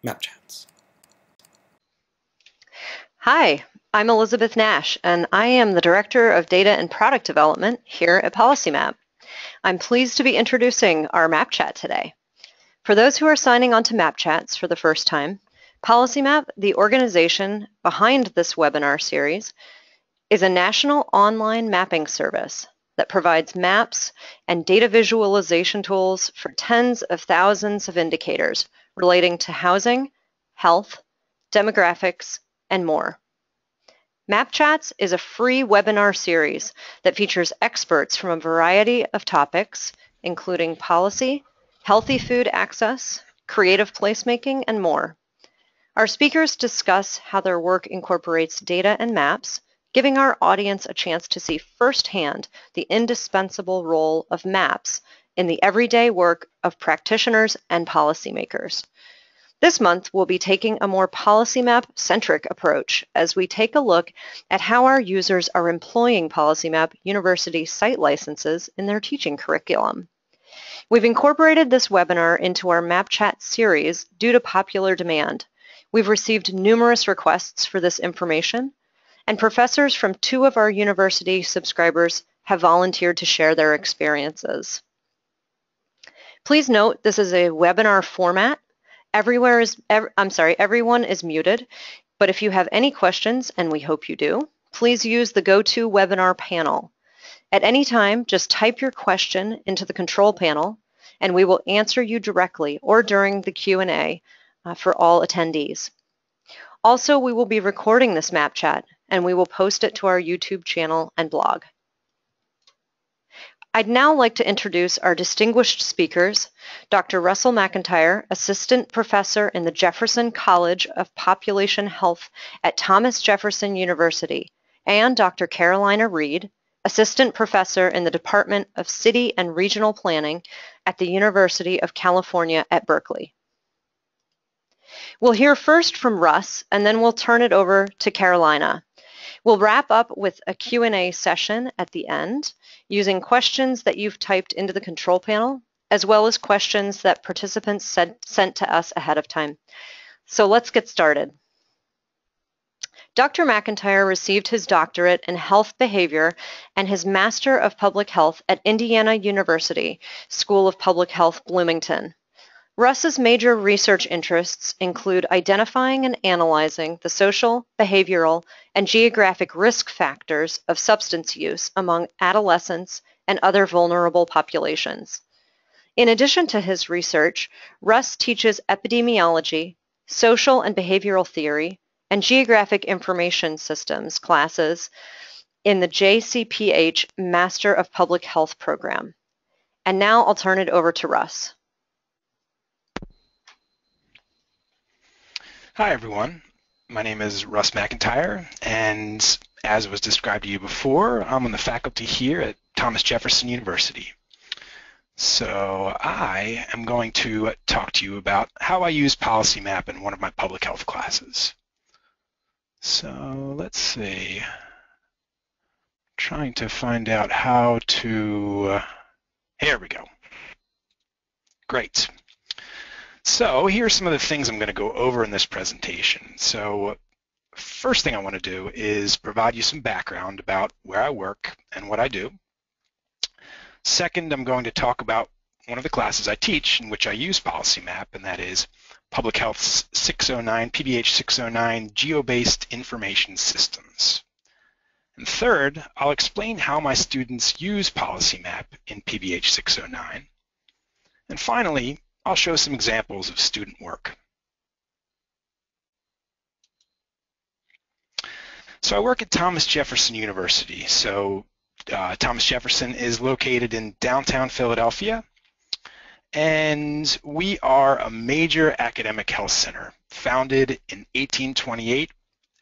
Map Chats. Hi, I'm Elizabeth Nash, and I am the Director of Data and Product Development here at PolicyMap. I'm pleased to be introducing our Map Chat today. For those who are signing on to Map Chats for the first time, PolicyMap, the organization behind this webinar series, is a national online mapping service that provides maps and data visualization tools for tens of thousands of indicators relating to housing, health, demographics, and more. Map Chats is a free webinar series that features experts from a variety of topics, including policy, healthy food access, creative placemaking, and more. Our speakers discuss how their work incorporates data and maps, giving our audience a chance to see firsthand the indispensable role of maps in the everyday work of practitioners and policymakers. This month, we'll be taking a more PolicyMap-centric approach as we take a look at how our users are employing PolicyMap University site licenses in their teaching curriculum. We've incorporated this webinar into our Map Chat series due to popular demand. We've received numerous requests for this information, and professors from 2 of our university subscribers have volunteered to share their experiences. Please note this is a webinar format. Everyone is muted, but if you have any questions, and we hope you do, please use the GoToWebinar panel. At any time, just type your question into the control panel, and we will answer you directly or during the Q&A for all attendees. Also, we will be recording this Map Chat, and we will post it to our YouTube channel and blog. I'd now like to introduce our distinguished speakers, Dr. Russ McIntyre, Assistant Professor in the Jefferson College of Population Health at Thomas Jefferson University, and Dr. Carolina Reid, Assistant Professor in the Department of City and Regional Planning at the University of California at Berkeley. We'll hear first from Russ, and then we'll turn it over to Carolina. We'll wrap up with a Q&A session at the end, using questions that you've typed into the control panel, as well as questions that participants sent to us ahead of time. So let's get started. Dr. McIntire received his doctorate in health behavior and his Master of Public Health at Indiana University School of Public Health, Bloomington. Russ's major research interests include identifying and analyzing the social, behavioral, and geographic risk factors of substance use among adolescents and other vulnerable populations. In addition to his research, Russ teaches epidemiology, social and behavioral theory, and geographic information systems classes in the JCPH Master of Public Health program. And now I'll turn it over to Russ. Hi everyone, my name is Russ McIntyre, and as was described to you before, I'm on the faculty here at Thomas Jefferson University. So I am going to talk to you about how I use PolicyMap in one of my public health classes. So let's see, trying to find out how to, here we go. Great. So here are some of the things I'm going to go over in this presentation. So first thing I want to do is provide you some background about where I work and what I do. Second, I'm going to talk about one of the classes I teach in which I use PolicyMap, and that is Public Health 609, PBH 609, Geo-Based Information Systems. And third, I'll explain how my students use PolicyMap in PBH 609. And finally, I'll show some examples of student work. So I work at Thomas Jefferson University. So Thomas Jefferson is located in downtown Philadelphia, and we are a major academic health center founded in 1828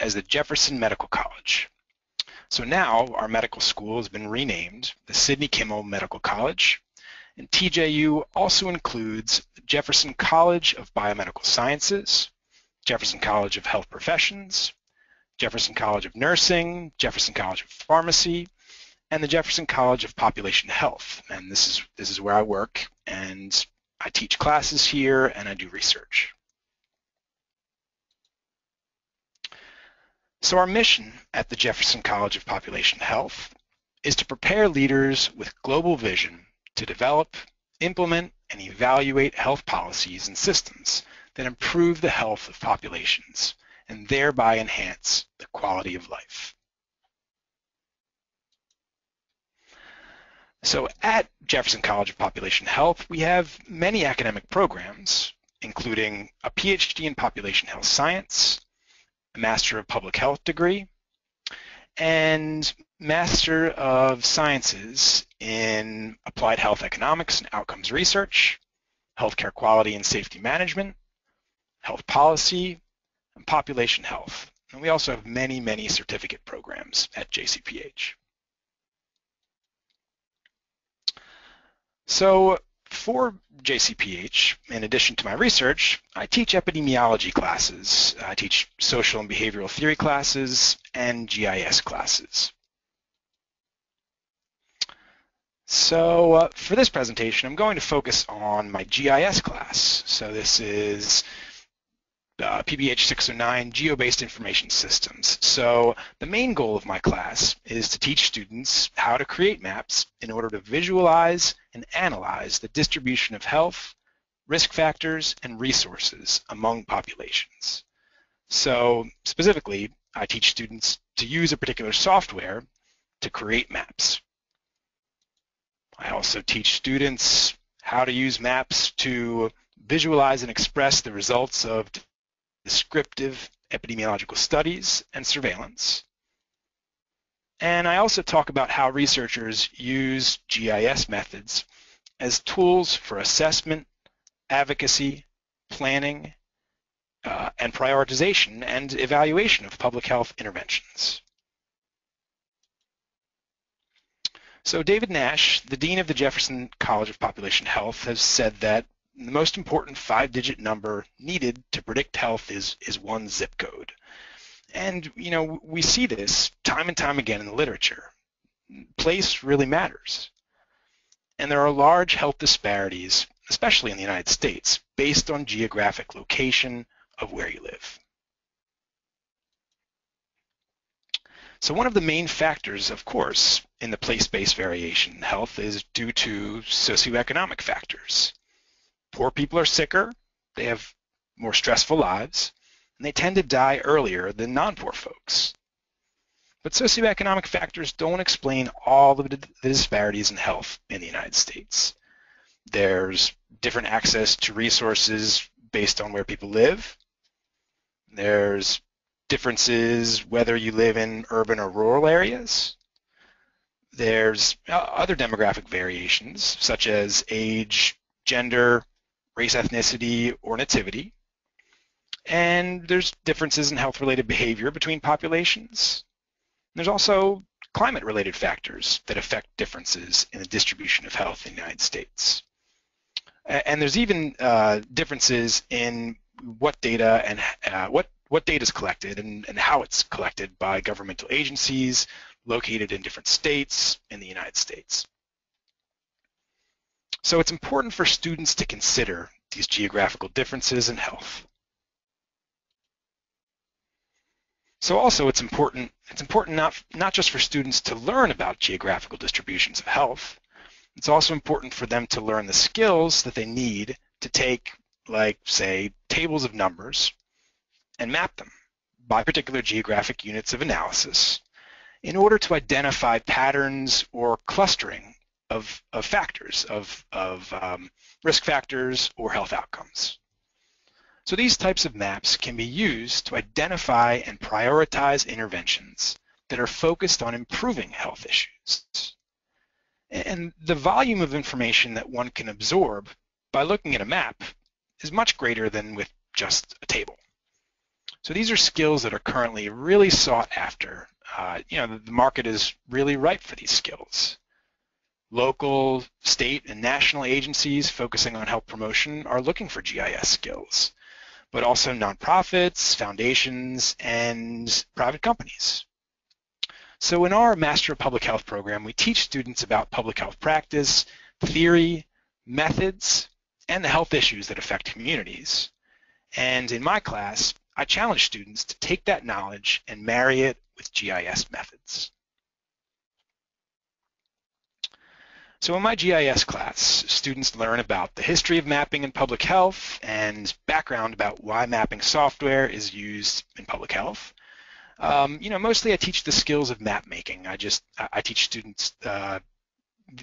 as the Jefferson Medical College. So now our medical school has been renamed the Sidney Kimmel Medical College, and TJU also includes the Jefferson College of Biomedical Sciences, Jefferson College of Health Professions, Jefferson College of Nursing, Jefferson College of Pharmacy, and the Jefferson College of Population Health. And this is where I work, and I teach classes here and I do research. So our mission at the Jefferson College of Population Health is to prepare leaders with global vision to develop, implement, and evaluate health policies and systems that improve the health of populations and thereby enhance the quality of life. So at Jefferson College of Population Health, we have many academic programs, including a PhD in Population Health Science, a Master of Public Health degree, and Master of Sciences in Applied Health Economics and Outcomes Research, Healthcare Quality and Safety Management, Health Policy, and Population Health. And we also have many, many certificate programs at JCPH. So for JCPH, in addition to my research, I teach epidemiology classes, I teach social and behavioral theory classes, and GIS classes. So for this presentation, I'm going to focus on my GIS class. So this is PBH 609, Geo-Based Information Systems. So the main goal of my class is to teach students how to create maps in order to visualize and analyze the distribution of health, risk factors, and resources among populations. So specifically, I teach students to use a particular software to create maps. I also teach students how to use maps to visualize and express the results of descriptive epidemiological studies and surveillance. And I also talk about how researchers use GIS methods as tools for assessment, advocacy, planning, and prioritization and evaluation of public health interventions. So David Nash, the Dean of the Jefferson College of Population Health, has said that the most important 5-digit number needed to predict health is one zip code. And, we see this time and time again in the literature. Place really matters. And there are large health disparities, especially in the United States, based on geographic location of where you live. So one of the main factors, of course, in the place-based variation in health is due to socioeconomic factors. Poor people are sicker, they have more stressful lives, and they tend to die earlier than non-poor folks. But socioeconomic factors don't explain all of the disparities in health in the United States. There's different access to resources based on where people live. There's differences whether you live in urban or rural areas. There's other demographic variations such as age, gender, race, ethnicity, or nativity. And there's differences in health-related behavior between populations. There's also climate-related factors that affect differences in the distribution of health in the United States. And there's even differences in what data and what data is collected and how it's collected by governmental agencies located in different states in the United States. So it's important for students to consider these geographical differences in health. So also it's important not just for students to learn about geographical distributions of health, it's also important for them to learn the skills that they need to take, like, say, tables of numbers and map them by particular geographic units of analysis in order to identify patterns or clustering of factors, of risk factors or health outcomes. So these types of maps can be used to identify and prioritize interventions that are focused on improving health issues. And the volume of information that one can absorb by looking at a map is much greater than with just a table. So these are skills that are currently really sought after. The market is really ripe for these skills. Local, state, and national agencies focusing on health promotion are looking for GIS skills, but also nonprofits, foundations, and private companies. So in our Master of Public Health program, we teach students about public health practice, theory, methods, and the health issues that affect communities. And in my class, I challenge students to take that knowledge and marry it with GIS methods. So in my GIS class, students learn about the history of mapping in public health and background about why mapping software is used in public health. Mostly I teach the skills of map making. I teach students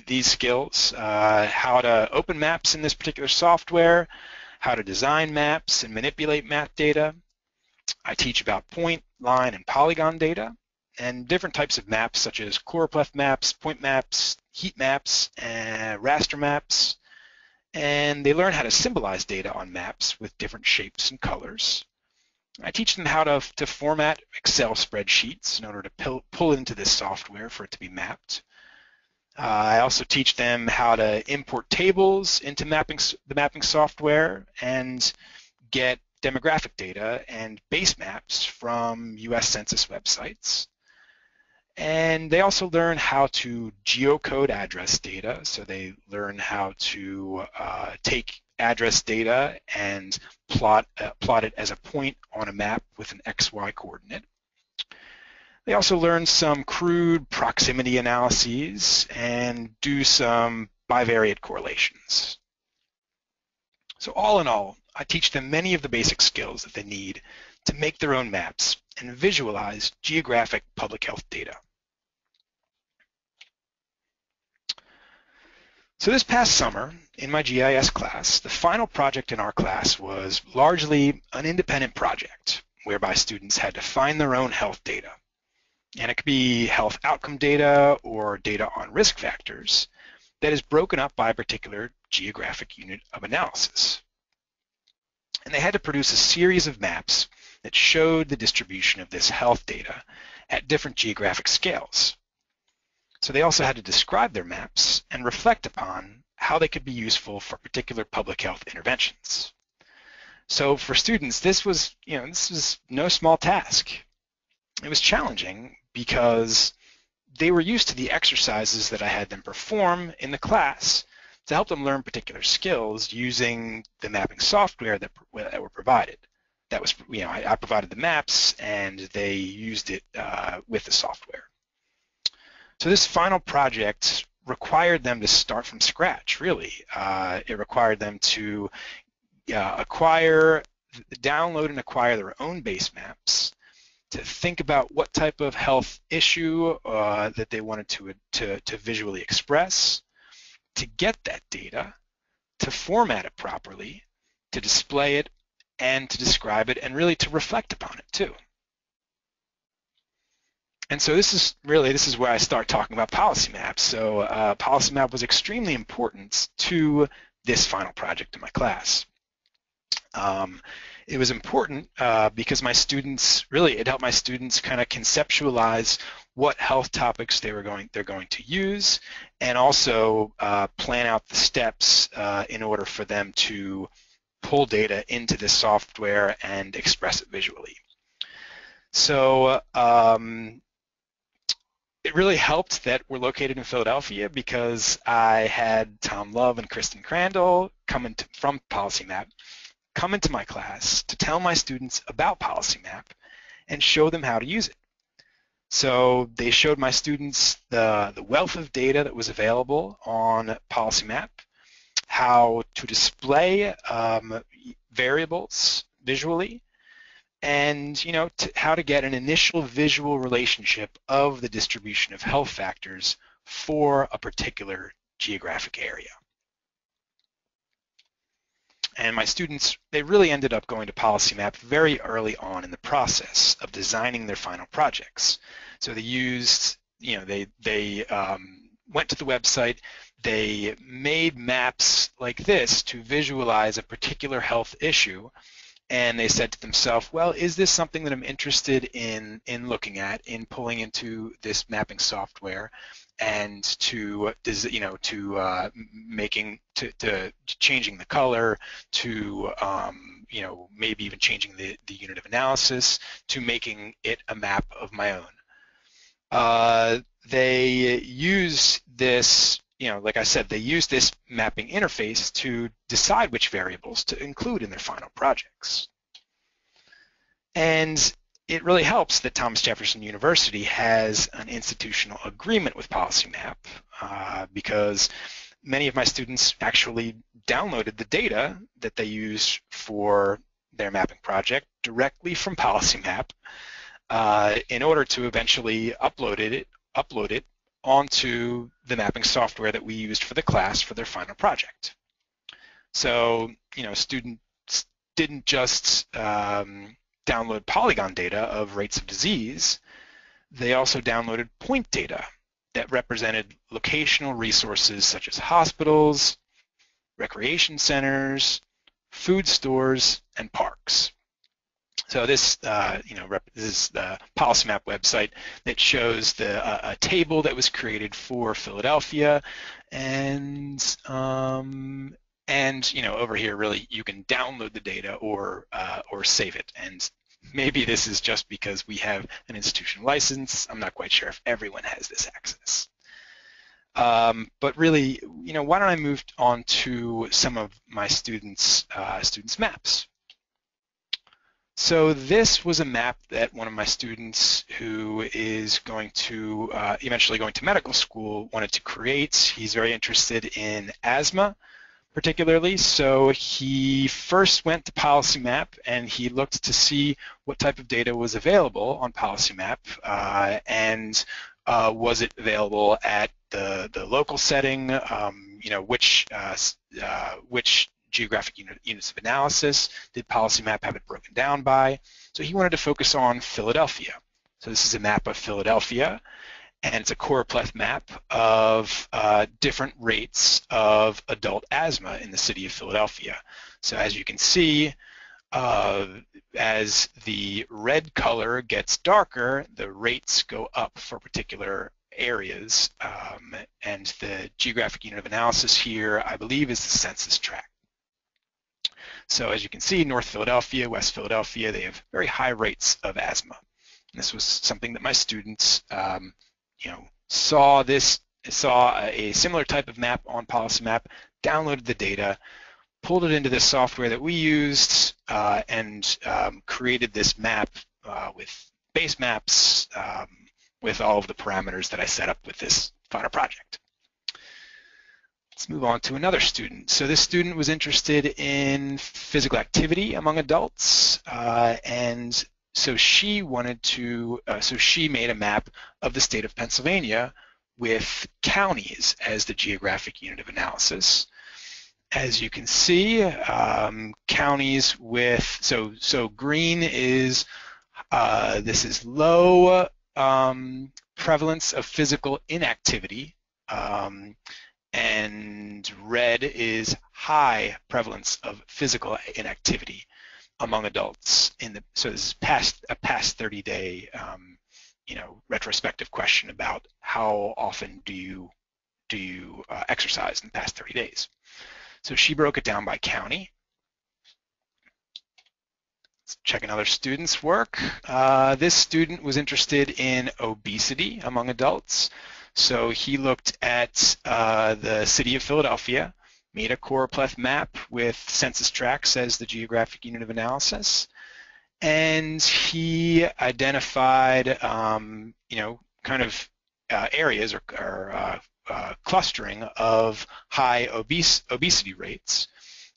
these skills, how to open maps in this particular software, how to design maps and manipulate map data. I teach about point, line, and polygon data, and different types of maps such as choropleth maps, point maps, heat maps, and raster maps. And they learn how to symbolize data on maps with different shapes and colors. I teach them how to format Excel spreadsheets in order to pull into this software for it to be mapped. I also teach them how to import tables into the mapping software and get demographic data and base maps from US Census websites. And they also learn how to geocode address data. So they learn how to take address data and plot it as a point on a map with an XY coordinate. They also learn some crude proximity analyses and do some bivariate correlations. So all in all, I teach them many of the basic skills that they need to make their own maps and visualize geographic public health data. So this past summer, in my GIS class, the final project in our class was largely an independent project whereby students had to find their own health data. And it could be health outcome data or data on risk factors that is broken up by a particular geographic unit of analysis. And they had to produce a series of maps that showed the distribution of this health data at different geographic scales. So they also had to describe their maps and reflect upon how they could be useful for particular public health interventions. So for students, this was no small task. It was challenging because they were used to the exercises that I had them perform in the class to help them learn particular skills using the mapping software that were provided. That was, I provided the maps and they used it with the software. So this final project required them to start from scratch, really. It required them to download and acquire their own base maps, to think about what type of health issue that they wanted to visually express, to get that data, to format it properly, to display it, and to describe it, and really to reflect upon it too. And so this is where I start talking about PolicyMap. So PolicyMap was extremely important to this final project in my class. It was important because it helped my students kind of conceptualize what health topics they're going to use, and also plan out the steps in order for them to pull data into this software and express it visually. So it really helped that we're located in Philadelphia, because I had Tom Love and Kristen Crandall from PolicyMap come into my class to tell my students about PolicyMap and show them how to use it. So they showed my students the wealth of data that was available on PolicyMap, how to display variables visually, and how to get an initial visual relationship of the distribution of health factors for a particular geographic area. And my students, they really ended up going to PolicyMap very early on in the process of designing their final projects. So they used, they went to the website, they made maps like this to visualize a particular health issue, and they said to themselves, well, is this something that I'm interested in looking at, in pulling into this mapping software, and to changing the color, to maybe even changing the unit of analysis, to making it a map of my own. They use this, like I said, they use this mapping interface to decide which variables to include in their final projects. And it really helps that Thomas Jefferson University has an institutional agreement with PolicyMap because many of my students actually downloaded the data that they used for their mapping project directly from PolicyMap in order to eventually upload it onto the mapping software that we used for the class for their final project. So, students didn't just download polygon data of rates of disease, they also downloaded point data that represented locational resources such as hospitals, recreation centers, food stores, and parks. So this, this is the PolicyMap website that shows a table that was created for Philadelphia, and over here, really, you can download the data or save it. And maybe this is just because we have an institutional license. I'm not quite sure if everyone has this access. But really, why don't I move on to some of my students' maps? So this was a map that one of my students who is going to eventually going to medical school wanted to create. He's very interested in asthma, particularly, so he first went to PolicyMap and he looked to see what type of data was available on PolicyMap and was it available at the local setting, which geographic units of analysis did PolicyMap have it broken down by. So he wanted to focus on Philadelphia. So this is a map of Philadelphia, and it's a choropleth map of different rates of adult asthma in the city of Philadelphia. So as you can see, as the red color gets darker, the rates go up for particular areas, and the geographic unit of analysis here, I believe, is the census tract. So as you can see, North Philadelphia, West Philadelphia, they have very high rates of asthma. And this was something that my students saw a similar type of map on PolicyMap, downloaded the data, pulled it into this software that we used, and created this map with base maps with all of the parameters that I set up with this final project. Let's move on to another student. So this student was interested in physical activity among adults, and so she wanted to, she made a map of the state of Pennsylvania with counties as the geographic unit of analysis. As you can see, counties with, so green is, this is low prevalence of physical inactivity, and red is high prevalence of physical inactivity among adults. So this is a past 30-day, retrospective question about how often do you exercise in the past 30 days. So she broke it down by county. Let's check another student's work. This student was interested in obesity among adults. So he looked at the city of Philadelphia, made a choropleth map with census tracts as the geographic unit of analysis, and he identified, areas or clustering of high obesity rates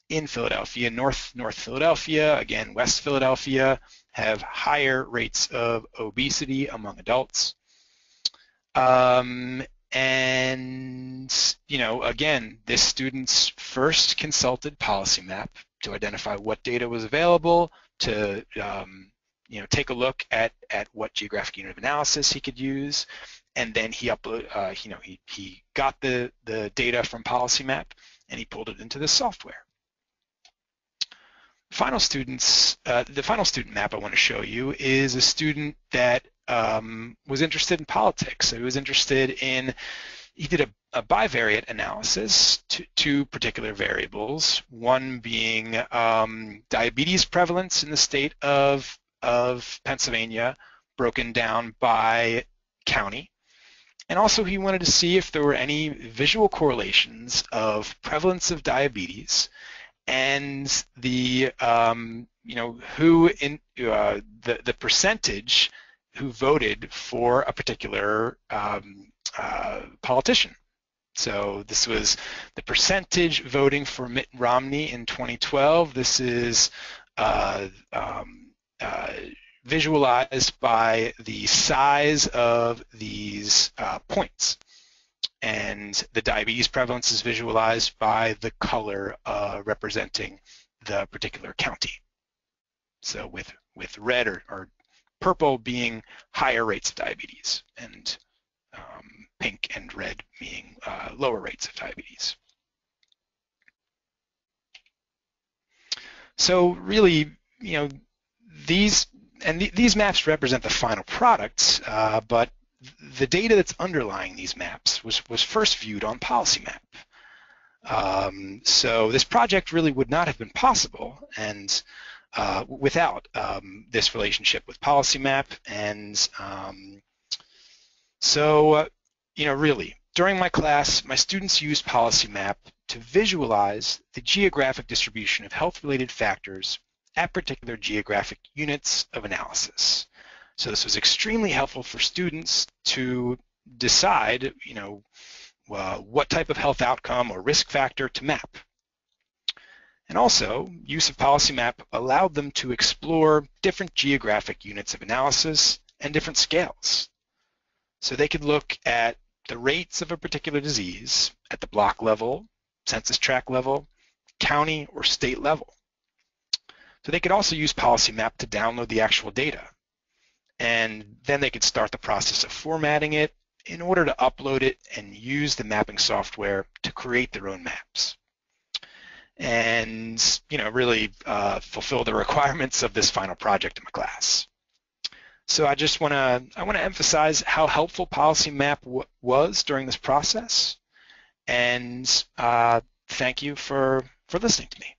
in Philadelphia. North Philadelphia, again, West Philadelphia have higher rates of obesity among adults. Again, this student's first consulted PolicyMap to identify what data was available, to take a look at what geographic unit of analysis he could use, and then he he got the data from PolicyMap and he pulled it into the software. The final student map I want to show you is a student that was interested in politics. So he was interested in, he did a bivariate analysis to two particular variables, one being diabetes prevalence in the state of Pennsylvania, broken down by county. And also he wanted to see if there were any visual correlations of prevalence of diabetes and the who in the percentage who voted for a particular politician. So this was the percentage voting for Mitt Romney in 2012. This is visualized by the size of these points. And the diabetes prevalence is visualized by the color representing the particular county. So with red or purple being higher rates of diabetes, and pink and red being lower rates of diabetes. So really, these maps represent the final products, but the data that's underlying these maps was first viewed on PolicyMap. So this project really would not have been possible and without this relationship with PolicyMap. And so really, during my class, my students used PolicyMap to visualize the geographic distribution of health-related factors at particular geographic units of analysis. So this was extremely helpful for students to decide, what type of health outcome or risk factor to map. And also, use of PolicyMap allowed them to explore different geographic units of analysis and different scales. So they could look at the rates of a particular disease at the block level, census tract level, county or state level. So they could also use PolicyMap to download the actual data. And then they could start the process of formatting it in order to upload it and use the mapping software to create their own maps. And really fulfill the requirements of this final project in my class. So I want to emphasize how helpful PolicyMap was during this process, and thank you for listening to me.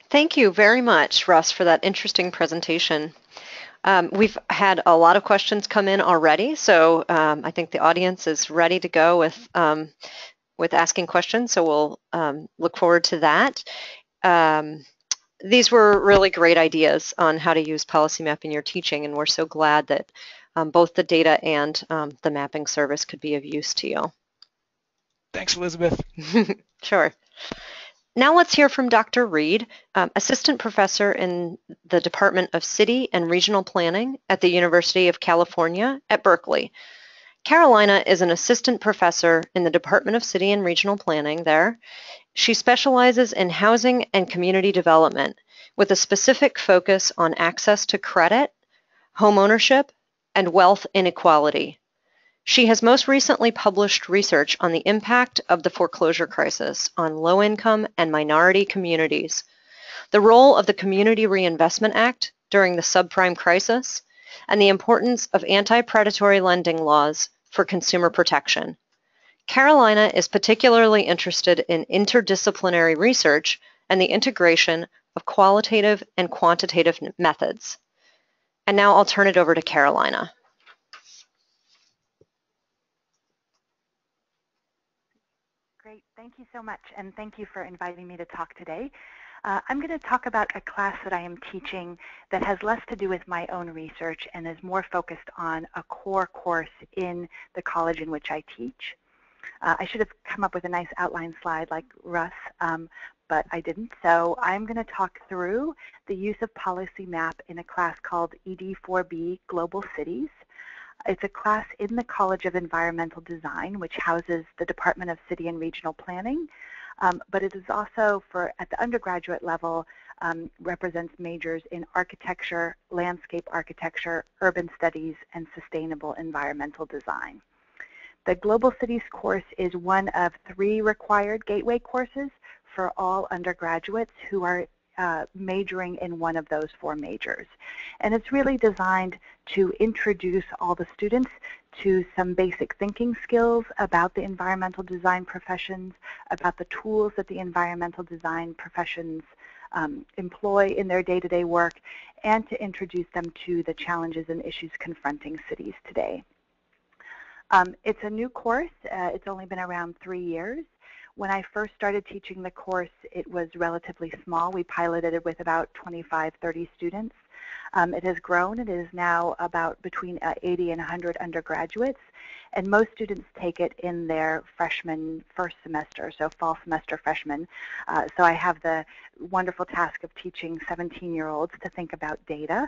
Thank you very much, Russ, for that interesting presentation. We've had a lot of questions come in already, so I think the audience is ready to go with asking questions, so we'll look forward to that. These were really great ideas on how to use PolicyMap in your teaching, and we're so glad that both the data and the mapping service could be of use to you. Thanks, Elizabeth. Sure. Now let's hear from Dr. Reid, Assistant Professor in the Department of City and Regional Planning at the University of California at Berkeley. Carolina is an assistant professor in the Department of City and Regional Planning there. She specializes in housing and community development with a specific focus on access to credit, home ownership, and wealth inequality. She has most recently published research on the impact of the foreclosure crisis on low-income and minority communities, the role of the Community Reinvestment Act during the subprime crisis, and the importance of anti-predatory lending laws for consumer protection. Carolina is particularly interested in interdisciplinary research and the integration of qualitative and quantitative methods. And now I'll turn it over to Carolina. Great, thank you so much, and thank you for inviting me to talk today. I'm going to talk about a class that I am teaching that has less to do with my own research and is more focused on a core course in the college in which I teach. I should have come up with a nice outline slide like Russ, but I didn't. So I'm going to talk through the use of PolicyMap in a class called ED4B Global Cities. It's a class in the College of Environmental Design, which houses the Department of City and Regional Planning, but it is also at the undergraduate level, represents majors in architecture, landscape architecture, urban studies, and sustainable environmental design. The Global Cities course is one of 3 required gateway courses for all undergraduates who are majoring in one of those 4 majors. And it's really designed to introduce all the students to some basic thinking skills about the environmental design professions, about the tools that the environmental design professions employ in their day-to-day work, and to introduce them to the challenges and issues confronting cities today. It's a new course. It's only been around 3 years. When I first started teaching the course, it was relatively small. We piloted it with about 25, 30 students. It has grown. It is now about between 80 and 100 undergraduates, and most students take it in their freshman first semester, so fall semester freshmen. So I have the wonderful task of teaching 17-year-olds to think about data.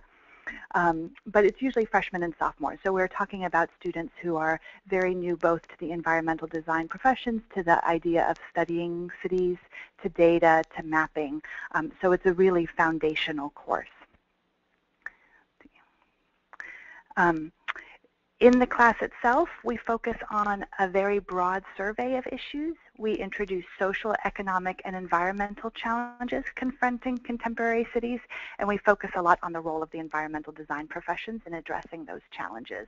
But it's usually freshmen and sophomores. So we're talking about students who are very new both to the environmental design professions, to the idea of studying cities, to data, to mapping. So it's a really foundational course. In the class itself, we focus on a very broad survey of issues. We introduce social, economic, and environmental challenges confronting contemporary cities, and we focus a lot on the role of the environmental design professions in addressing those challenges.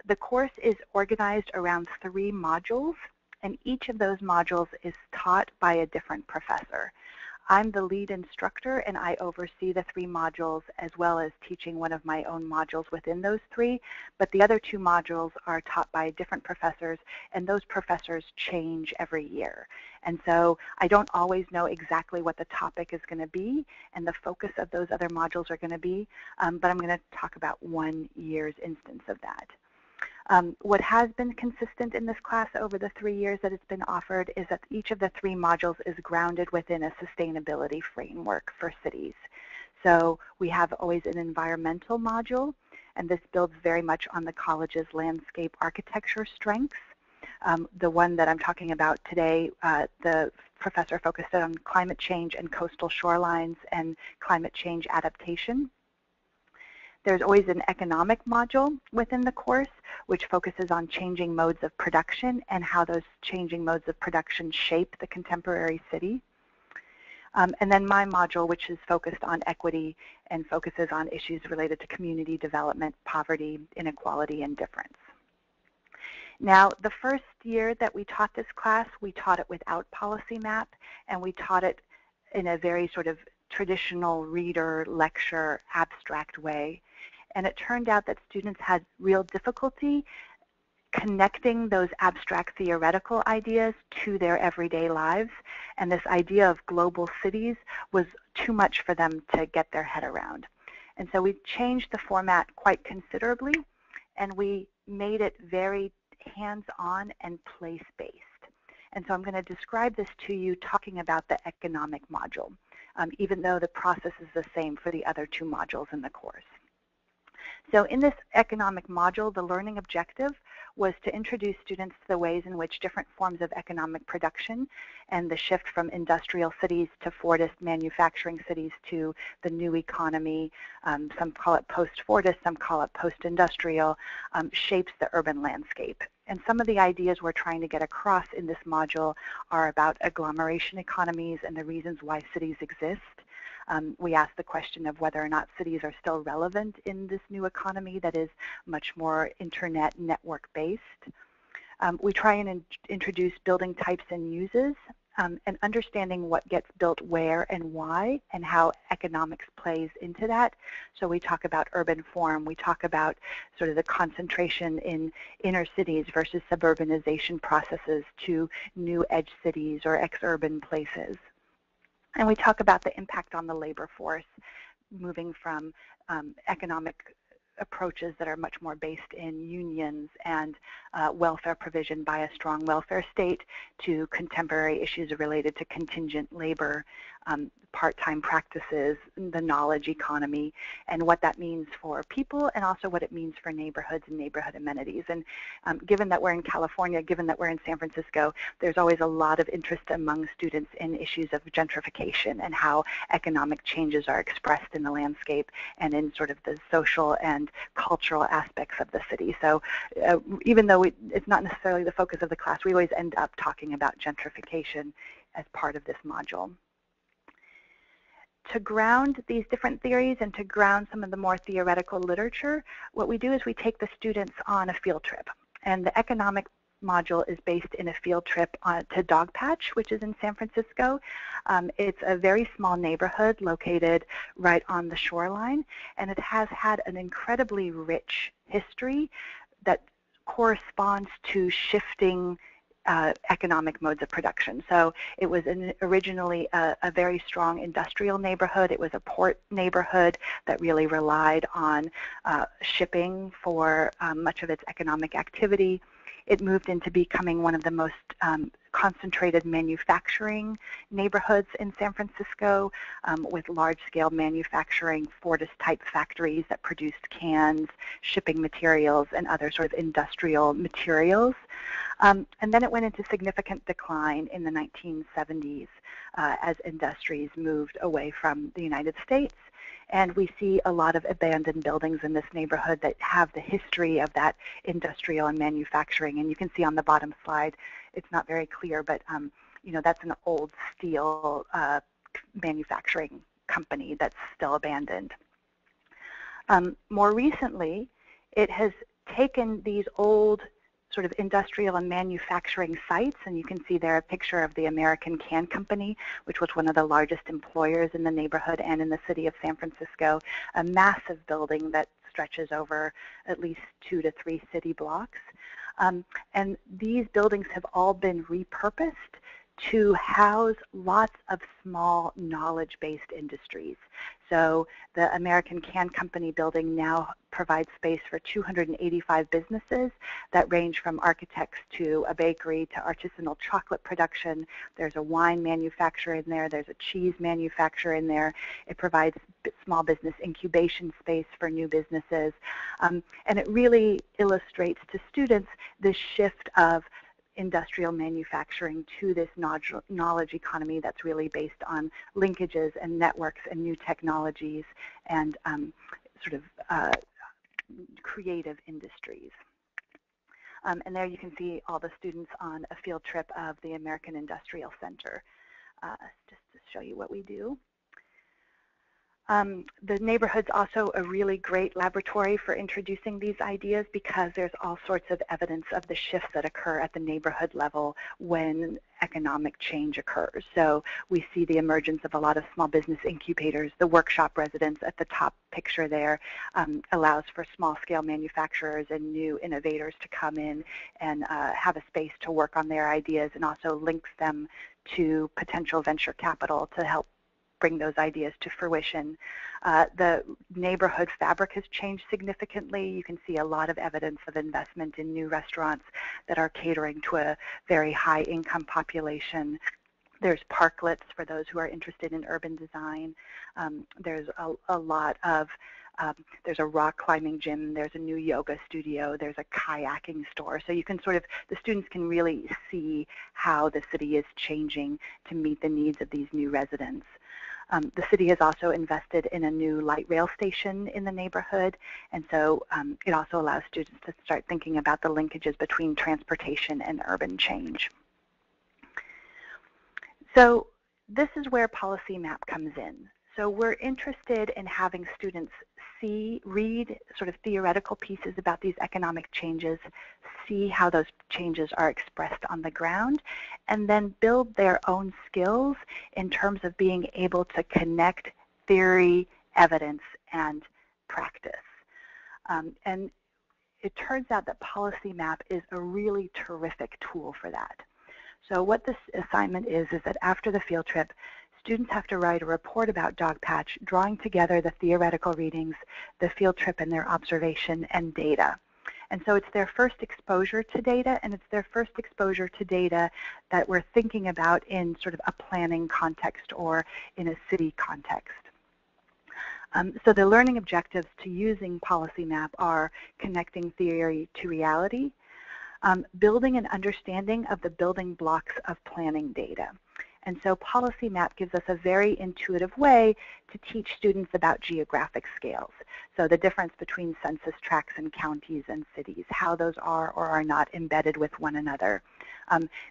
The course is organized around 3 modules, and each of those modules is taught by a different professor. I'm the lead instructor, and I oversee the 3 modules as well as teaching one of my own modules within those 3, but the other 2 modules are taught by different professors, and those professors change every year. And so I don't always know exactly what the topic is going to be and the focus of those other modules are going to be, but I'm going to talk about 1 year's instance of that. What has been consistent in this class over the 3 years that it's been offered is that each of the 3 modules is grounded within a sustainability framework for cities. So we have always an environmental module, and this builds very much on the college's landscape architecture strengths. The one that I'm talking about today, the professor focused on climate change and coastal shorelines and climate change adaptation. There's always an economic module within the course, which focuses on changing modes of production and how those changing modes of production shape the contemporary city. And then my module, which is focused on equity and focuses on issues related to community development, poverty, inequality, and difference. Now, the first year that we taught this class, we taught it without PolicyMap, and we taught it in a very sort of traditional reader, lecture, abstract way. And it turned out that students had real difficulty connecting those abstract theoretical ideas to their everyday lives. And this idea of global cities was too much for them to get their head around. And so we changed the format quite considerably, and we made it very hands-on and place-based. And so I'm going to describe this to you talking about the economic module, even though the process is the same for the other 2 modules in the course. So in this economic module, the learning objective was to introduce students to the ways in which different forms of economic production and the shift from industrial cities to Fordist manufacturing cities to the new economy, some call it post-Fordist, some call it post-industrial, shapes the urban landscape. And some of the ideas we're trying to get across in this module are about agglomeration economies and the reasons why cities exist. We ask the question of whether or not cities are still relevant in this new economy that is much more internet network-based. We try and introduce building types and uses and understanding what gets built where and why and how economics plays into that. So we talk about urban form. We talk about sort of the concentration in inner cities versus suburbanization processes to new edge cities or ex-urban places. And we talk about the impact on the labor force, moving from economic approaches that are much more based in unions and welfare provision by a strong welfare state to contemporary issues related to contingent labor, part-time practices, the knowledge economy, and what that means for people and also what it means for neighborhoods and neighborhood amenities. And given that we're in California, given that we're in San Francisco, there's always a lot of interest among students in issues of gentrification and how economic changes are expressed in the landscape and in sort of the social and cultural aspects of the city. So even though it's not necessarily the focus of the class, we always end up talking about gentrification as part of this module. To ground these different theories and to ground some of the more theoretical literature, what we do is we take the students on a field trip. And the economic module is based in a field trip to Dogpatch, which is in San Francisco. It's a very small neighborhood located right on the shoreline, and it has had an incredibly rich history that corresponds to shifting economic modes of production. So it was originally a very strong industrial neighborhood. It was a port neighborhood that really relied on shipping for much of its economic activity. It moved into becoming one of the most concentrated manufacturing neighborhoods in San Francisco, with large-scale manufacturing Fortis-type factories that produced cans, shipping materials, and other sort of industrial materials. And then it went into significant decline in the 1970s as industries moved away from the United States. And we see a lot of abandoned buildings in this neighborhood that have the history of that industrial and manufacturing. And you can see on the bottom slide, it's not very clear, but you know, that's an old steel manufacturing company that's still abandoned. More recently, it has taken these old sort of industrial and manufacturing sites, and you can see there a picture of the American Can Company, which was one of the largest employers in the neighborhood and in the city of San Francisco, a massive building that stretches over at least 2 to 3 city blocks. And these buildings have all been repurposed to house lots of small knowledge-based industries. So the American Can Company building now provides space for 285 businesses that range from architects to a bakery to artisanal chocolate production. There's a wine manufacturer in there. There's a cheese manufacturer in there. It provides small business incubation space for new businesses. And it really illustrates to students this shift of industrial manufacturing to this knowledge economy that's really based on linkages and networks and new technologies and sort of creative industries. And there you can see all the students on a field trip of the American Industrial Center, just to show you what we do. The neighborhood's also a really great laboratory for introducing these ideas because there's all sorts of evidence of the shifts that occur at the neighborhood level when economic change occurs. So we see the emergence of a lot of small business incubators. The workshop residence at the top picture there allows for small-scale manufacturers and new innovators to come in and have a space to work on their ideas, and also links them to potential venture capital to help bring those ideas to fruition. The neighborhood fabric has changed significantly. You can see a lot of evidence of investment in new restaurants that are catering to a very high income population. There's parklets for those who are interested in urban design. There's a lot of there's a rock climbing gym, there's a new yoga studio, there's a kayaking store. So you can sort of, the students can really see how the city is changing to meet the needs of these new residents. The city has also invested in a new light rail station in the neighborhood, and so it also allows students to start thinking about the linkages between transportation and urban change. So this is where PolicyMap comes in. So we're interested in having students read sort of theoretical pieces about these economic changes, see how those changes are expressed on the ground, and then build their own skills in terms of being able to connect theory, evidence, and practice. And it turns out that PolicyMap is a really terrific tool for that. So what this assignment is that after the field trip, students have to write a report about Dogpatch, drawing together the theoretical readings, the field trip, and their observation and data. And so it's their first exposure to data, and it's their first exposure to data that we're thinking about in sort of a planning context or in a city context. So the learning objectives to using PolicyMap are connecting theory to reality, building an understanding of the building blocks of planning data. And so PolicyMap gives us a very intuitive way to teach students about geographic scales. So the difference between census tracts and counties and cities, how those are or are not embedded with one another.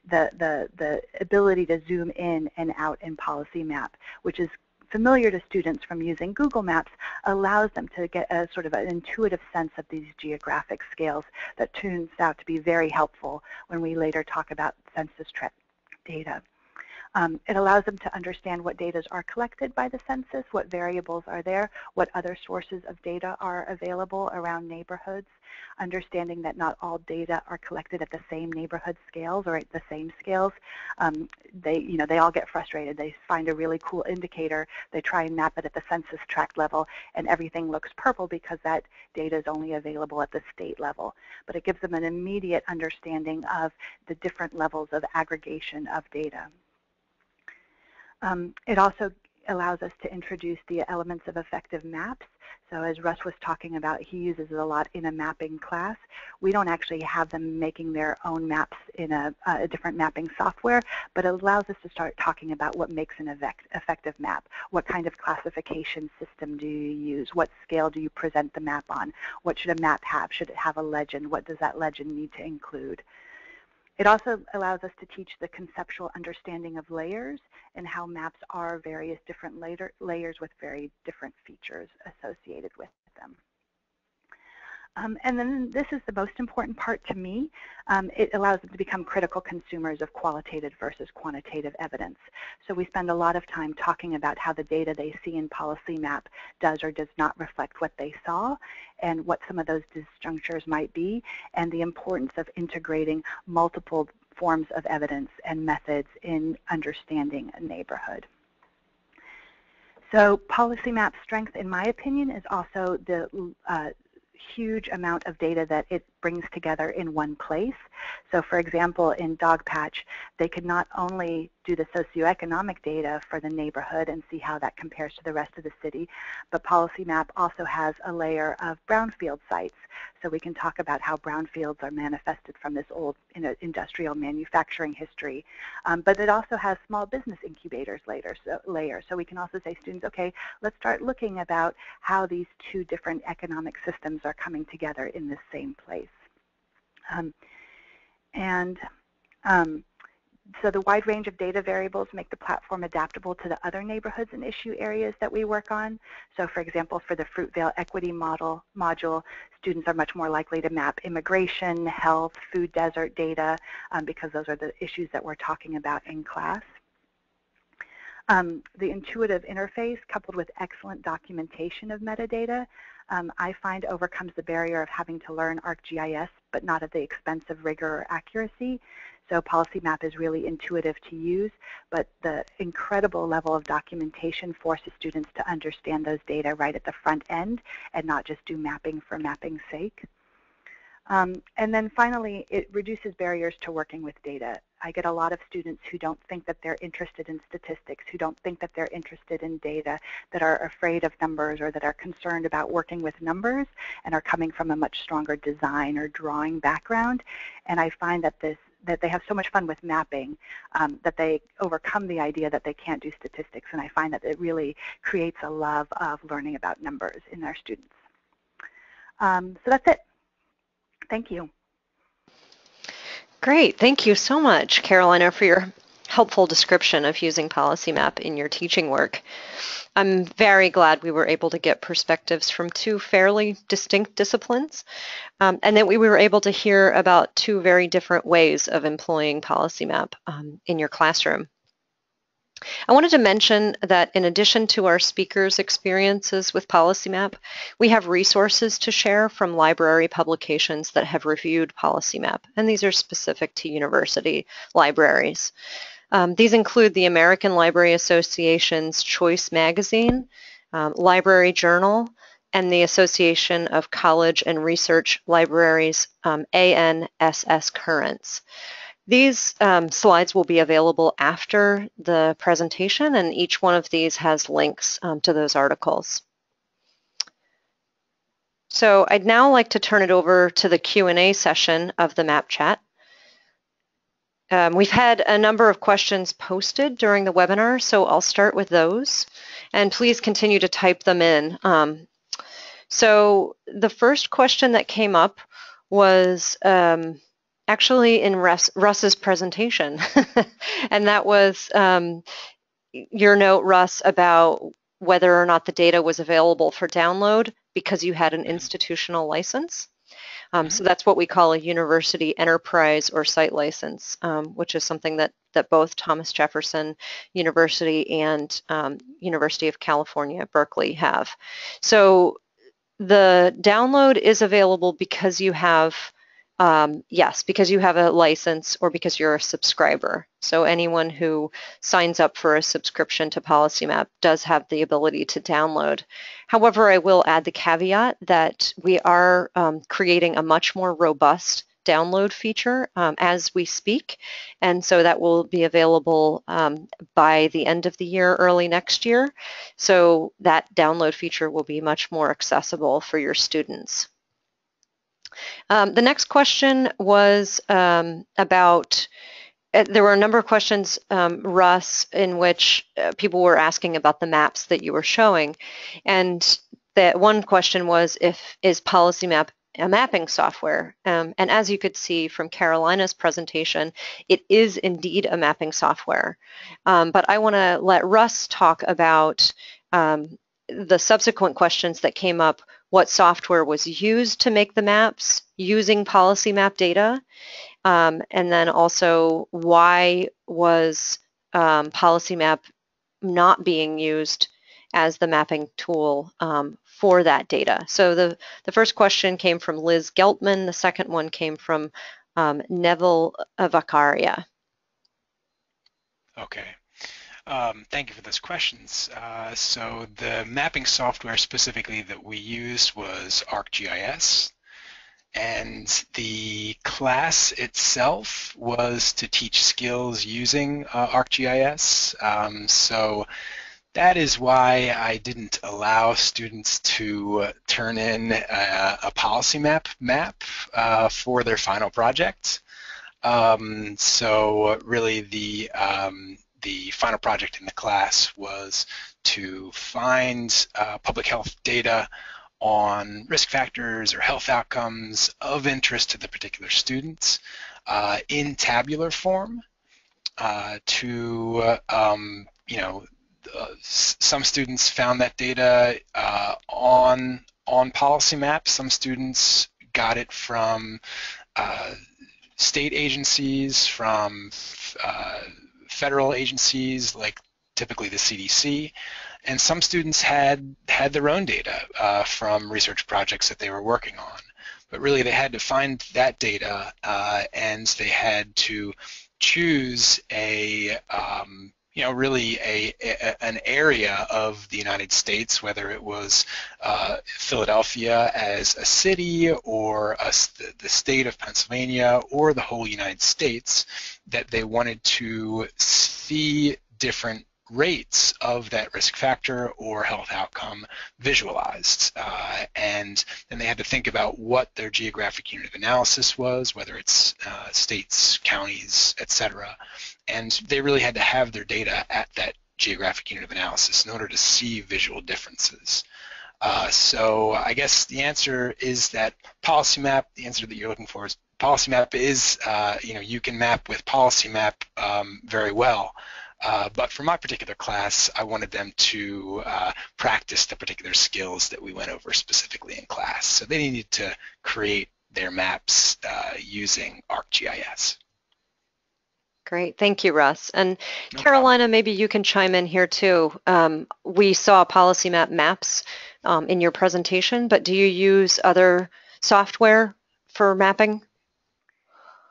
The ability to zoom in and out in PolicyMap, which is familiar to students from using Google Maps, allows them to get a sort of an intuitive sense of these geographic scales that turns out to be very helpful when we later talk about census tract data. It allows them to understand what data are collected by the census, what variables are there, what other sources of data are available around neighborhoods, understanding that not all data are collected at the same neighborhood scales or at the same scales. They all get frustrated. They find a really cool indicator. They try and map it at the census tract level, and everything looks purple because that data is only available at the state level. But it gives them an immediate understanding of the different levels of aggregation of data. It also allows us to introduce the elements of effective maps. So as Russ was talking about, he uses it a lot in a mapping class. We don't actually have them making their own maps in a different mapping software, but it allows us to start talking about what makes an effective map. What kind of classification system do you use? What scale do you present the map on? What should a map have? Should it have a legend? What does that legend need to include? It also allows us to teach the conceptual understanding of layers and how maps are various different layers with very different features associated with them. And then this is the most important part to me. It allows them to become critical consumers of qualitative versus quantitative evidence. So we spend a lot of time talking about how the data they see in PolicyMap does or does not reflect what they saw, and what some of those disjunctures might be, and the importance of integrating multiple forms of evidence and methods in understanding a neighborhood. So PolicyMap's strength, in my opinion, is also the huge amount of data that it brings together in one place. So for example, in Dogpatch, they could not only do the socioeconomic data for the neighborhood and see how that compares to the rest of the city, but PolicyMap also has a layer of brownfield sites. So we can talk about how brownfields are manifested from this old industrial manufacturing history. But it also has small business incubators layer. So we can also say, students, okay, let's start looking about how these two different economic systems are coming together in this same place. So the wide range of data variables make the platform adaptable to the other neighborhoods and issue areas that we work on. So for example, for the Fruitvale Equity module, students are much more likely to map immigration, health, food desert data, because those are the issues that we're talking about in class. The intuitive interface, coupled with excellent documentation of metadata, I find overcomes the barrier of having to learn ArcGIS, but not at the expense of rigor or accuracy. So PolicyMap is really intuitive to use, but the incredible level of documentation forces students to understand those data right at the front end and not just do mapping for mapping's sake. And then finally, it reduces barriers to working with data. I get a lot of students who don't think that they're interested in statistics, who don't think that they're interested in data, that are afraid of numbers or that are concerned about working with numbers and are coming from a much stronger design or drawing background. And I find that they have so much fun with mapping that they overcome the idea that they can't do statistics. And I find that it really creates a love of learning about numbers in our students. So that's it. Thank you. Great. Thank you so much, Carolina, for your helpful description of using PolicyMap in your teaching work. I'm very glad we were able to get perspectives from two fairly distinct disciplines, and that we were able to hear about two very different ways of employing PolicyMap in your classroom. I wanted to mention that in addition to our speakers' experiences with PolicyMap, we have resources to share from library publications that have reviewed PolicyMap, and these are specific to university libraries. These include the American Library Association's Choice Magazine, Library Journal, and the Association of College and Research Libraries, ANSS Currents. These slides will be available after the presentation, and each one of these has links to those articles. So I'd now like to turn it over to the Q&A session of the Map Chat. We've had a number of questions posted during the webinar, so I'll start with those, and please continue to type them in. So the first question that came up was actually in Russ's presentation, and that was your note, Russ, about whether or not the data was available for download because you had an institutional license. So that's what we call a university enterprise or site license, which is something that both Thomas Jefferson University and University of California, Berkeley have. So the download is available because you have, yes, because you have a license or because you're a subscriber. So anyone who signs up for a subscription to PolicyMap does have the ability to download. However, I will add the caveat that we are creating a much more robust download feature as we speak. And so that will be available by the end of the year, early next year. So that download feature will be much more accessible for your students. The next question was about, there were a number of questions, Russ, in which people were asking about the maps that you were showing. And that one question was, is PolicyMap a mapping software? And as you could see from Carolina's presentation, it is indeed a mapping software. But I want to let Russ talk about the subsequent questions that came up, what software was used to make the maps using PolicyMap data, and then also why was PolicyMap not being used as the mapping tool for that data. So the first question came from Liz Geltman. The second one came from Neville Vakaria. Okay. Thank you for those questions. So the mapping software specifically that we used was ArcGIS, and the class itself was to teach skills using ArcGIS. So that is why I didn't allow students to turn in a PolicyMap map for their final project. So really the final project in the class was to find public health data on risk factors or health outcomes of interest to the particular students in tabular form some students found that data on PolicyMap. Some students got it from state agencies, from federal agencies like typically the CDC, and some students had their own data from research projects that they were working on. But really they had to find that data and they had to choose an area of the United States, whether it was Philadelphia as a city or the state of Pennsylvania or the whole United States, that they wanted to see different rates of that risk factor or health outcome visualized. And then they had to think about what their geographic unit of analysis was, whether it's states, counties, etc. And they really had to have their data at that geographic unit of analysis in order to see visual differences. So I guess the answer is that PolicyMap, the answer that you're looking for is PolicyMap is, you can map with PolicyMap very well. But for my particular class, I wanted them to practice the particular skills that we went over specifically in class. So they needed to create their maps using ArcGIS. Great, thank you, Russ. And No Carolina, maybe you can chime in here too. We saw PolicyMap maps in your presentation, but do you use other software for mapping?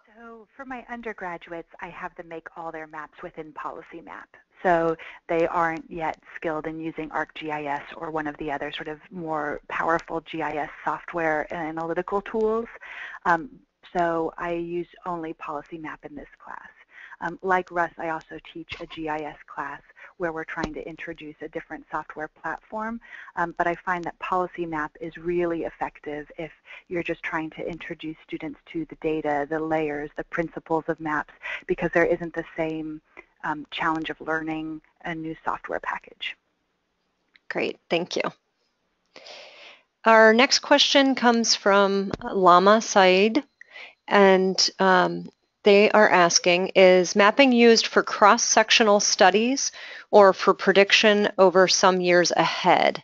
So for my undergraduates, I have them make all their maps within PolicyMap. So they aren't yet skilled in using ArcGIS or one of the other sort of more powerful GIS software and analytical tools. So I use only PolicyMap in this class. Like Russ, I also teach a GIS class where we're trying to introduce a different software platform, but I find that PolicyMap is really effective if you're just trying to introduce students to the data, the layers, the principles of maps, because there isn't the same challenge of learning a new software package. Great, thank you. Our next question comes from Lama Saeed, and they are asking, is mapping used for cross-sectional studies or for prediction over some years ahead?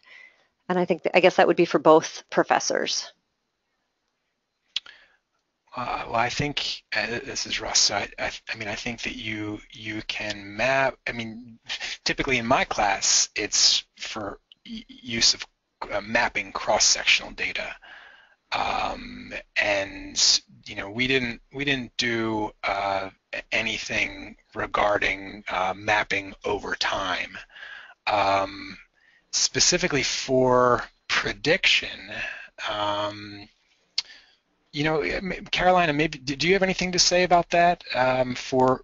And I guess that would be for both professors. Well, I think this is Russ. I mean, I think that you can map. I mean, typically in my class, it's for use of mapping cross-sectional data, and we didn't do anything regarding mapping over time. Specifically for prediction. Carolina, maybe do you have anything to say about that for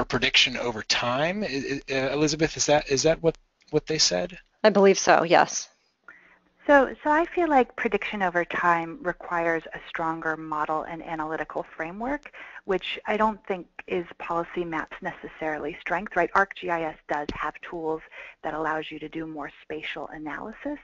prediction over time? Elizabeth, is that what they said? I believe so. Yes. So I feel like prediction over time requires a stronger model and analytical framework, which I don't think is PolicyMap's necessarily strength, right? ArcGIS does have tools that allows you to do more spatial analysis.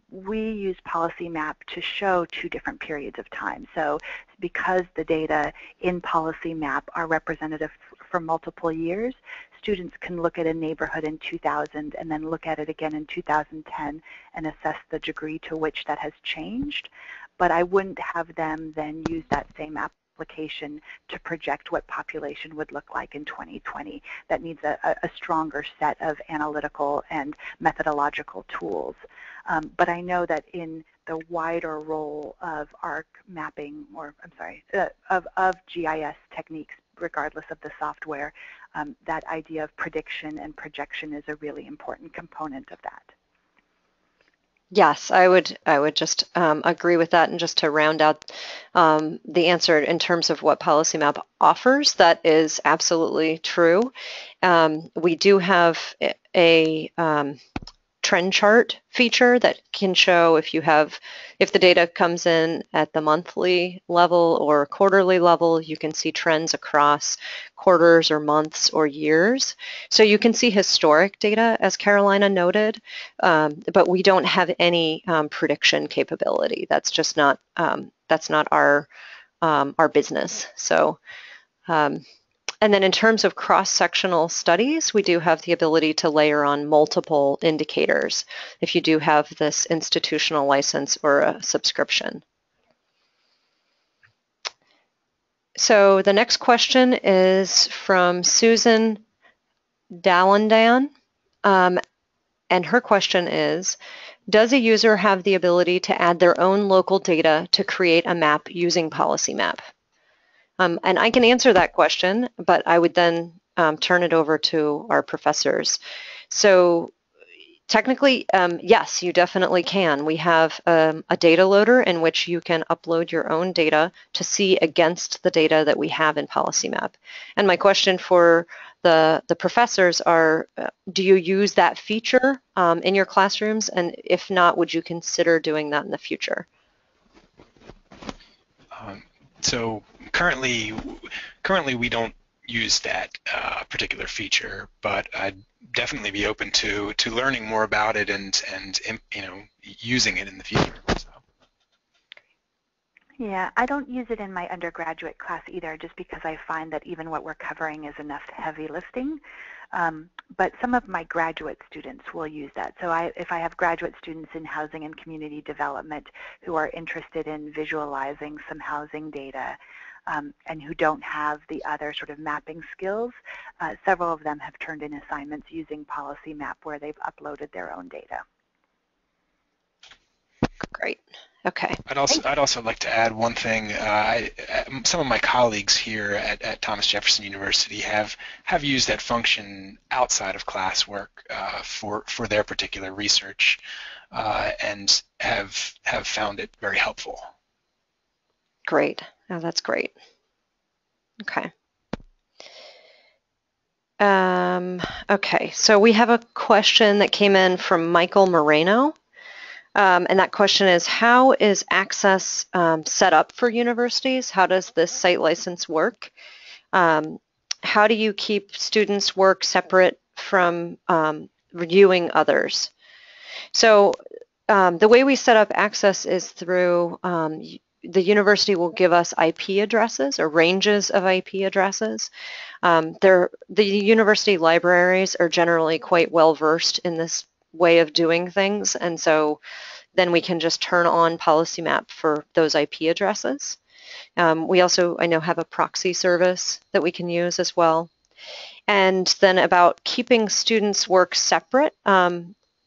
We use PolicyMap to show 2 different periods of time. So because the data in PolicyMap are representative for multiple years, students can look at a neighborhood in 2000 and then look at it again in 2010 and assess the degree to which that has changed. But I wouldn't have them then use that same application to project what population would look like in 2020. That needs a stronger set of analytical and methodological tools. But I know that in the wider role of ARC mapping, or I'm sorry, of GIS techniques, regardless of the software, that idea of prediction and projection is a really important component of that. Yes, I would just agree with that. And just to round out the answer in terms of what PolicyMap offers, that is absolutely true. We do have a trend chart feature that can show if the data comes in at the monthly level or quarterly level, you can see trends across quarters or months or years. So you can see historic data, as Carolina noted, but we don't have any prediction capability. That's just not our business. So. And then in terms of cross-sectional studies, we do have the ability to layer on multiple indicators if you do have this institutional license or a subscription. So the next question is from Susan Dallandan, and her question is, does a user have the ability to add their own local data to create a map using PolicyMap? And I can answer that question, but I would then turn it over to our professors. So technically, yes, you definitely can. We have a data loader in which you can upload your own data to see against the data that we have in PolicyMap. And my question for the professors are, do you use that feature in your classrooms? And if not, would you consider doing that in the future? So currently we don't use that particular feature, but I'd definitely be open to learning more about it and using it in the future. So. Yeah, I don't use it in my undergraduate class either, just because I find that even what we're covering is enough heavy lifting. But some of my graduate students will use that. So if I have graduate students in housing and community development who are interested in visualizing some housing data and who don't have the other sort of mapping skills, several of them have turned in assignments using PolicyMap where they've uploaded their own data. Great. Okay. I'd also like to add one thing. Some of my colleagues here at Thomas Jefferson University have used that function outside of classwork for their particular research and have found it very helpful. Great. Oh, that's great. Okay. Okay. So we have a question that came in from Michael Moreno. And that question is, how is access set up for universities? How does this site license work? How do you keep students' work separate from reviewing others? So the way we set up access is through the university will give us IP addresses or ranges of IP addresses. The university libraries are generally quite well versed in this way of doing things, and so then we can just turn on PolicyMap for those IP addresses. We also, I know, have a proxy service that we can use as well. And then about keeping students' work separate.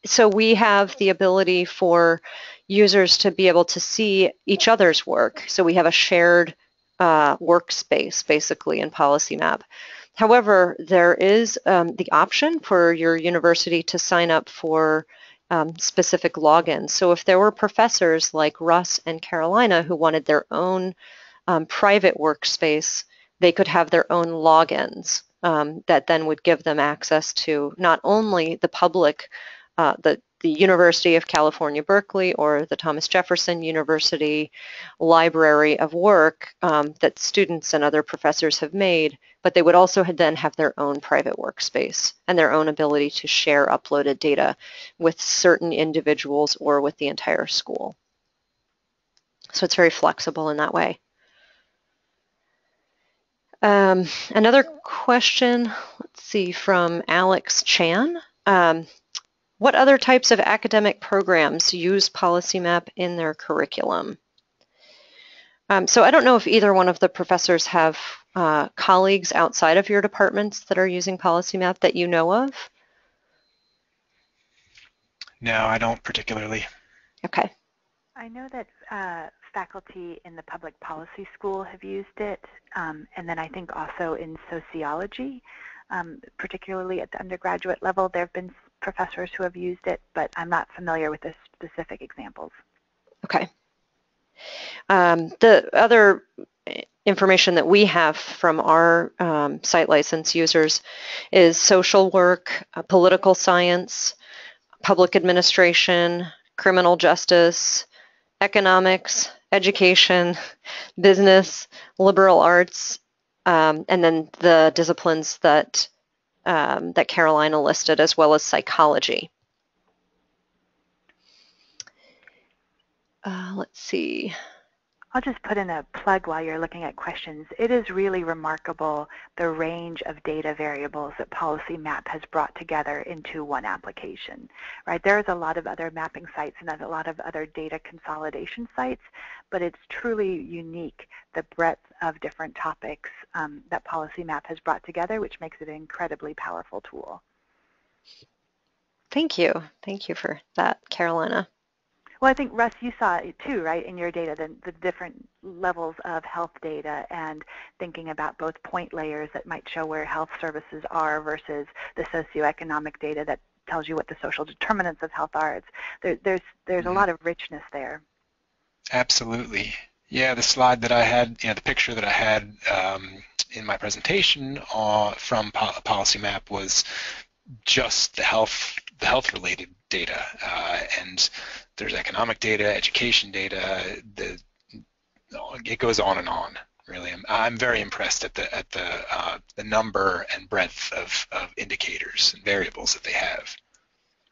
So we have the ability for users to be able to see each other's work. So we have a shared workspace, basically, in PolicyMap. However, there is the option for your university to sign up for specific logins. So if there were professors like Russ and Carolina who wanted their own private workspace, they could have their own logins that then would give them access to not only the public, the University of California, Berkeley, or the Thomas Jefferson University library of work that students and other professors have made, but they would also then have their own private workspace and their own ability to share uploaded data with certain individuals or with the entire school. So it's very flexible in that way. Another question, let's see, from Alex Chan. What other types of academic programs use PolicyMap in their curriculum? So I don't know if either one of the professors have colleagues outside of your departments that are using PolicyMap that you know of? No, I don't particularly. Okay. I know that faculty in the public policy school have used it, and then I think also in sociology, particularly at the undergraduate level, there have been professors who have used it, but I'm not familiar with the specific examples. Okay. The other information that we have from our site license users is social work, political science, public administration, criminal justice, economics, education, business, liberal arts, and then the disciplines that that Carolina listed, as well as psychology. Let's see. I'll just put in a plug while you're looking at questions. It is really remarkable the range of data variables that PolicyMap has brought together into one application, right? There's a lot of other mapping sites and a lot of other data consolidation sites, but it's truly unique, the breadth of different topics that PolicyMap has brought together, which makes it an incredibly powerful tool. Thank you. Thank you for that, Carolina. Well, I think, Russ, you saw it too, right, in your data, the different levels of health data and thinking about both point layers that might show where health services are versus the socioeconomic data that tells you what the social determinants of health are. There's a lot of richness there. Absolutely. Yeah, the slide that I had, the picture that I had in my presentation from PolicyMap was just the health-related data, and there's economic data, education data. It goes on and on. Really, I'm very impressed at the number and breadth of indicators and variables that they have.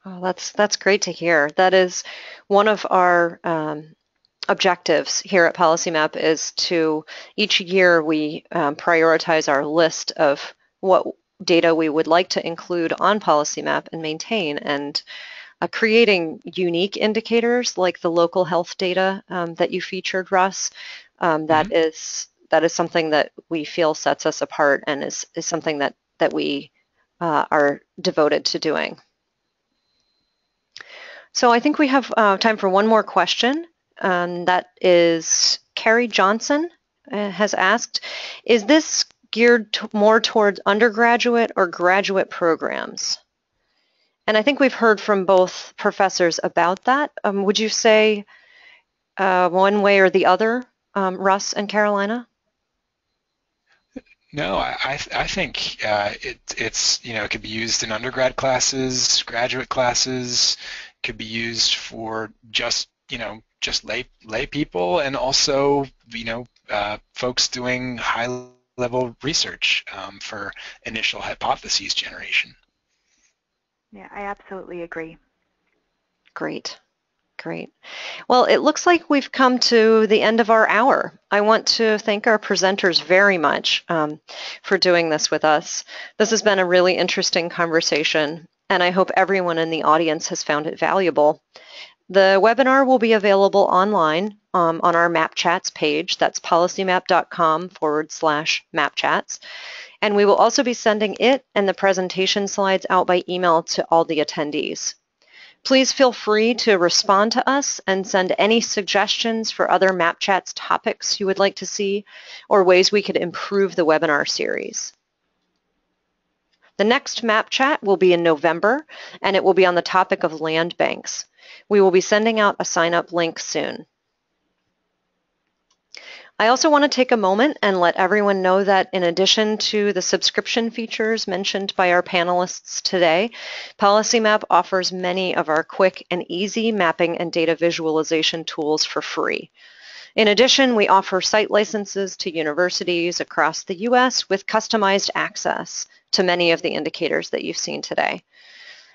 Oh, that's great to hear. That is one of our objectives here at PolicyMap, is to each year we prioritize our list of what data we would like to include on PolicyMap and maintain, and creating unique indicators like the local health data that you featured, Russ. That is something that we feel sets us apart and is something that we are devoted to doing. So I think we have time for one more question. That is Carrie Johnson has asked, is this geared more towards undergraduate or graduate programs? And I think we've heard from both professors about that. Would you say one way or the other, Russ and Carolina? No, I think it's it could be used in undergrad classes, graduate classes. Could be used for just lay people, and also folks doing high-level research for initial hypotheses generation. Yeah, I absolutely agree. Great. Great. Well, it looks like we've come to the end of our hour. I want to thank our presenters very much for doing this with us. This has been a really interesting conversation, and I hope everyone in the audience has found it valuable. The webinar will be available online on our Map Chats page. That's policymap.com/mapchats. And we will also be sending it and the presentation slides out by email to all the attendees. Please feel free to respond to us and send any suggestions for other Map Chats topics you would like to see or ways we could improve the webinar series. The next Map Chat will be in November, and it will be on the topic of land banks. We will be sending out a sign-up link soon. I also want to take a moment and let everyone know that in addition to the subscription features mentioned by our panelists today, PolicyMap offers many of our quick and easy mapping and data visualization tools for free. In addition, we offer site licenses to universities across the US with customized access to many of the indicators that you've seen today.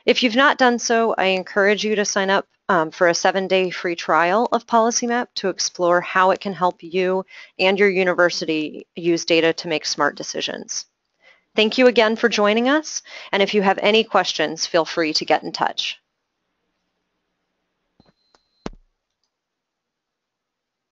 If you've not done so, I encourage you to sign up for a 7-day free trial of PolicyMap to explore how it can help you and your university use data to make smart decisions. Thank you again for joining us, and if you have any questions, feel free to get in touch.